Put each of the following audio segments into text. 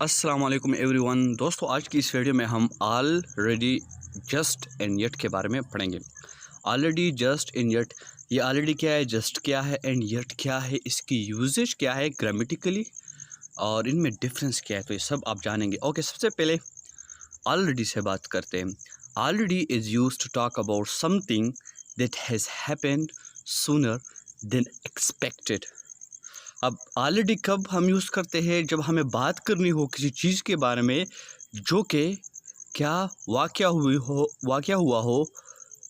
अस्सलाम वालेकुम एवरीवन। दोस्तों, आज की इस वीडियो में हम ऑलरेडी, जस्ट एंड येट के बारे में पढ़ेंगे। ऑलरेडी, जस्ट एंड येट, ये ऑलरेडी क्या है, जस्ट क्या है एंड येट क्या है, इसकी यूजेज क्या है ग्रामेटिकली और इनमें डिफरेंस क्या है, तो ये सब आप जानेंगे। ओके, सबसे पहले ऑलरेडी से बात करते हैं। Already is use to talk about something that has happened sooner than expected. अब ऑलरेडी कब हम यूज़ करते हैं, जब हमें बात करनी हो किसी चीज़ के बारे में जो कि क्या वाक़या हुआ हो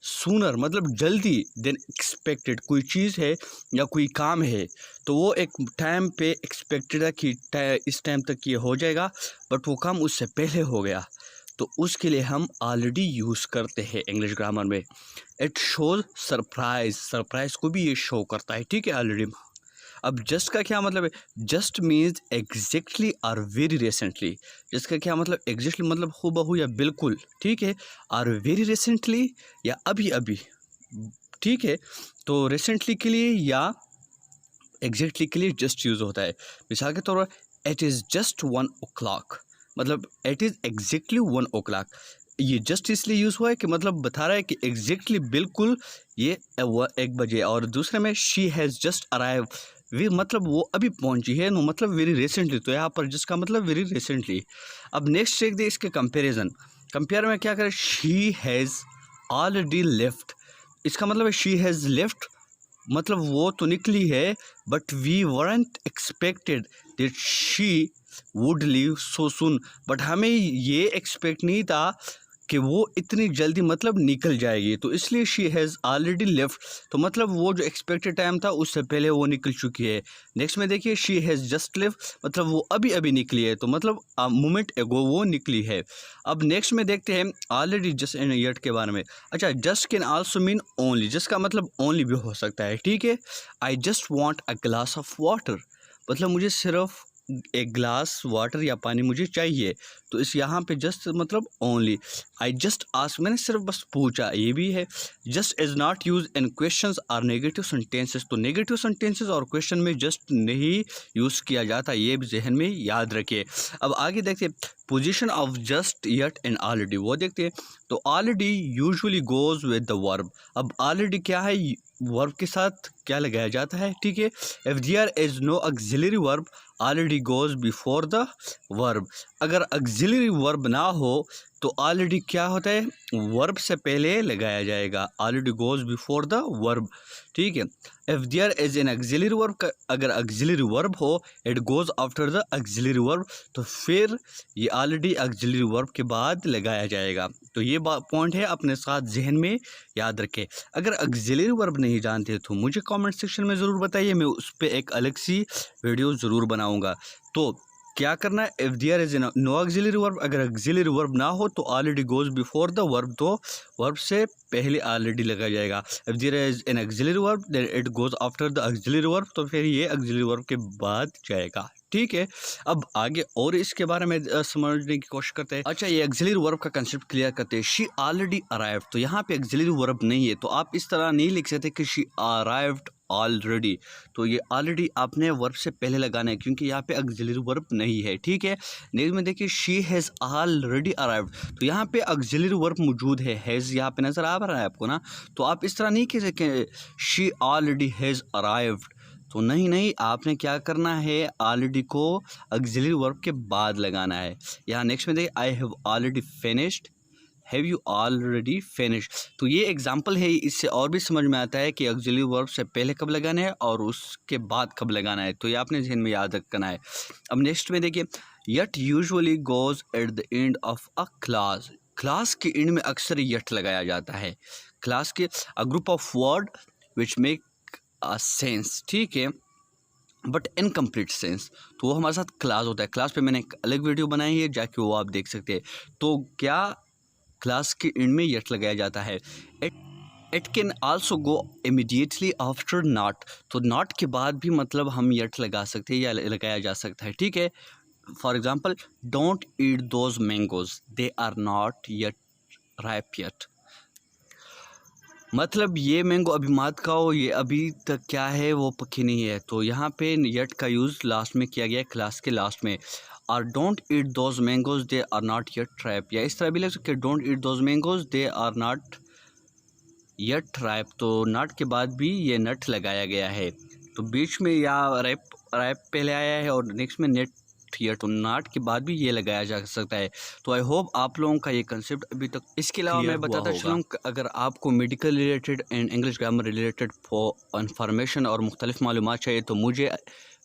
सूनर, मतलब जल्दी, देन एक्सपेक्टेड। कोई चीज़ है या कोई काम है तो वो एक टाइम पे एक्सपेक्टेड है कि इस टाइम तक ये हो जाएगा, बट वो काम उससे पहले हो गया, तो उसके लिए हम ऑलरेडी यूज़ करते हैं इंग्लिश ग्रामर में। इट शोज सरप्राइज़ को भी ये शो करता है, ठीक है, ऑलरेडी। अब जस्ट का क्या मतलब है? जस्ट मीन्स एग्जैक्टली और वेरी रिसेंटली। जस्ट का क्या मतलब? एग्जैक्टली मतलब हूबहू या बिल्कुल, ठीक है, और वेरी रिसेंटली या अभी अभी, ठीक है। तो रिसेंटली के लिए या एग्जैक्टली के लिए जस्ट यूज़ होता है। मिसाल के तौर पर इट इज़ जस्ट 1 o'clock, मतलब इट इज़ एग्जैक्टली 1 o'clock। ये जस्ट इसलिए यूज़ हुआ है कि मतलब बता रहा है कि एग्जैक्टली बिल्कुल ये 1 बजे। और दूसरे में शी हैज़ जस्ट अराइव, वे मतलब वो अभी पहुंची है, नो मतलब वेरी रिसेंटली, तो यहाँ पर जिसका मतलब वेरी रिसेंटली। अब नेक्स्ट चेक दे इसके कंपेयर में क्या करें? शी हैज़ ऑलरेडी लेफ्ट, इसका मतलब है शी हैज़ लेफ्ट, मतलब वो तो निकली है, but we weren't expected that she would leave so soon. But हमें ये एक्सपेक्ट नहीं था कि वो इतनी जल्दी मतलब निकल जाएगी, तो इसलिए शी हैज़ ऑलरेडी लेफ्ट, तो मतलब वो जो एक्सपेक्टेड टाइम था उससे पहले वो निकल चुकी है। नेक्स्ट में देखिए, शी हैज़ जस्ट लेफ्ट, मतलब वो अभी अभी निकली है, तो मतलब मोमेंट एगो वो निकली है। अब नेक्स्ट में देखते हैं ऑलरेडी, जस्ट एंड येट के बारे में। अच्छा, just can also mean only, just का मतलब ओनली भी हो सकता है, ठीक है। I just want a glass of water, मतलब मुझे सिर्फ एक ग्लास वाटर या पानी मुझे चाहिए, तो इस यहाँ पे जस्ट मतलब ओनली। आई जस्ट आस्क, मैंने सिर्फ बस पूछा, ये भी है। Just is not use in questions और नेगेटिव सेंटेंसेस, तो नेगेटिव सेंटेंसेस और क्वेश्चन में जस्ट नहीं यूज़ किया जाता, ये भी जहन में याद रखिए। अब आगे देखते हैं position of just yet and already, वो देखते हैं। तो already usually goes with the verb. अब ऑलरेडी क्या है? वर्ब के साथ क्या लगाया जाता है, ठीक है। If there is no auxiliary verb already goes before the verb. अगर ऑक्सिलरी वर्ब ना हो तो ऑलरेडी क्या होता है? वर्ब से पहले लगाया जाएगा, already goes before the verb, ठीक है। If there is an auxiliary verb, अगर ऑक्सिलरी वर्ब हो, it goes after the auxiliary verb, तो फिर ये ऑलरेडी ऑक्सिलरी वर्ब के बाद लगाया जाएगा। तो ये पॉइंट है, अपने साथ जहन में याद रखें। अगर ऑक्सिलरी वर्ब नहीं जानते तो मुझे कमेंट सेक्शन में ज़रूर बताइए, मैं उस पर एक अलग सी वीडियो ज़रूर बनाऊंगा। तो क्या करना है? If there is no auxiliary verb, अगर ऑक्सिलरी वर्ब ना हो तो already goes before the verb, तो वर्ब से पहले ऑलरेडी लगाया जाएगा। If there is an auxiliary verb then it goes after the auxiliary verb, तो फिर ये ऑक्सिलरी वर्ब के बाद जाएगा, ठीक है। अब आगे और इसके बारे में समझने की कोशिश करते हैं। अच्छा, ये ऑक्सिलरी वर्ब का कंसेप्ट क्लियर करते हैं। शी ऑलरेडी अराइव्ड, तो यहाँ पे ऑक्सिलरी वर्ब नहीं है, तो आप इस तरह नहीं लिख सकते कि शी अराइव्ड ऑलरेडी, तो ये ऑलरेडी आपने वर्ब से पहले लगाना है, क्योंकि यहाँ पे ऑक्सिलरी वर्ब नहीं है, ठीक है। नेक्स्ट में देखिए, शी हैज़ ऑलरेडी अराइव्ड, तो यहाँ पे ऑक्सिलरी वर्ब मौजूद है, हैज़ यहाँ पे नज़र आ रहा है आपको ना, तो आप इस तरह नहीं कह सकते शी ऑलरेडी हैज़ अराइव्ड, तो नहीं, आपने क्या करना है? ऑलरेडी को ऑक्सिलरी वर्ब के बाद लगाना है। यहाँ नेक्स्ट में देखिए, I have already finished, have you already finished, तो ये एग्जांपल है, इससे और भी समझ में आता है कि ऑक्सिलरी वर्ब से पहले कब लगाना है और उसके बाद कब लगाना है, तो ये आपने जहन में याद रखना है। अब नेक्स्ट में देखिए, yet usually goes at the end of a class, class के एंड में अक्सर यट लगाया जाता है। क्लास के a group of word which make a sense, ठीक है, बट इनकम्प्लीट सेंस, तो वो हमारे साथ क्लास होता है। क्लास पे मैंने एक अलग वीडियो बनाई है, जाके वो आप देख सकते हैं। तो क्या क्लास के एंड में यट लगाया जाता है। It can also go immediately after not, तो नॉट के बाद भी मतलब हम यट लगा सकते हैं या लगाया जा सकता है, ठीक है। For example, don't eat those mangoes, they are not yet ripe yet, मतलब ये मैंगो अभी मत खाओ, ये अभी तक क्या है, वो पकी नहीं है, तो यहाँ पे यट का यूज़ लास्ट में किया गया है, क्लास के लास्ट में। और don't eat those mangoes they are not yet ripe, या इस तरह भी लिख सकते don't eat those mangoes they are not yet ripe. तो नट के बाद भी ये नट लगाया गया है, तो बीच में या राइप पहले आया है और नेक्स्ट में नेट या तो नाट के बाद भी ये लगाया जा सकता है। तो आई होप आप लोगों का ये कंसेप्ट अभी तक इसके अलावा मैं बताता चलूँ, अगर आपको medical related and English grammar related information और मुख्तलिफ मालूमात चाहिए तो मुझे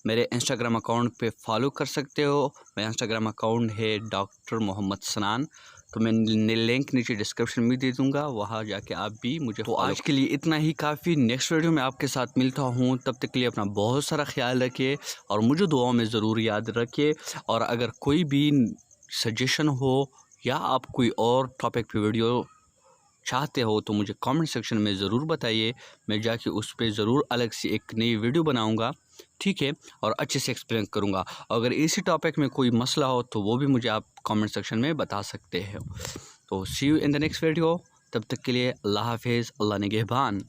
मेरे इंस्टाग्राम अकाउंट पे फॉलो कर सकते हो। मेरा इंस्टाग्राम अकाउंट है डॉक्टर मोहम्मद सनान, तो मैं लिंक नीचे डिस्क्रिप्शन में दे दूँगा, वहाँ जाके आप भी मुझे। तो आज के लिए इतना ही काफ़ी, नेक्स्ट वीडियो में आपके साथ मिलता हूँ, तब तक के लिए अपना बहुत सारा ख्याल रखिए और मुझे दुआओं में ज़रूर याद रखिए। और अगर कोई भी सजेशन हो या आप कोई और टॉपिक पे वीडियो चाहते हो तो मुझे कमेंट सेक्शन में ज़रूर बताइए, मैं जाके उस पर ज़रूर अलग से एक नई वीडियो बनाऊंगा, ठीक है, और अच्छे से एक्सप्लेन करूंगा। अगर इसी टॉपिक में कोई मसला हो तो वो भी मुझे आप कमेंट सेक्शन में बता सकते हो। तो see you in the next video, तब तक के लिए अल्लाह हाफिज़, अल्लाह निगहबान।